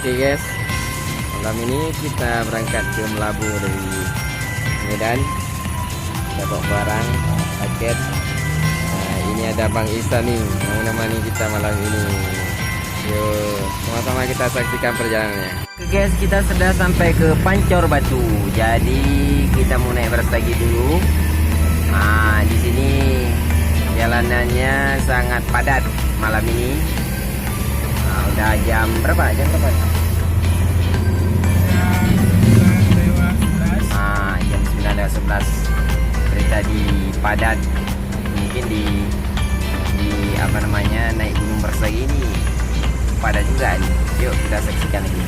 Oke guys, malam ini kita berangkat ke Melabu dari Medan. Dapat barang paket. Nah, ini ada Bang Isa nih yang menemani kita malam ini. Yuk, sama-sama kita saksikan perjalanannya. Oke guys, kita sudah sampai ke Pancor Batu. Jadi kita mau naik Brastagi dulu. Nah, di sini jalanannya sangat padat malam ini. Nah, udah jam berapa? Jam berapa? Jam 9:11. Dari tadi padat. Mungkin di apa namanya naik Gunung Brastagi ini padat juga nih. Yuk kita saksikan lagi.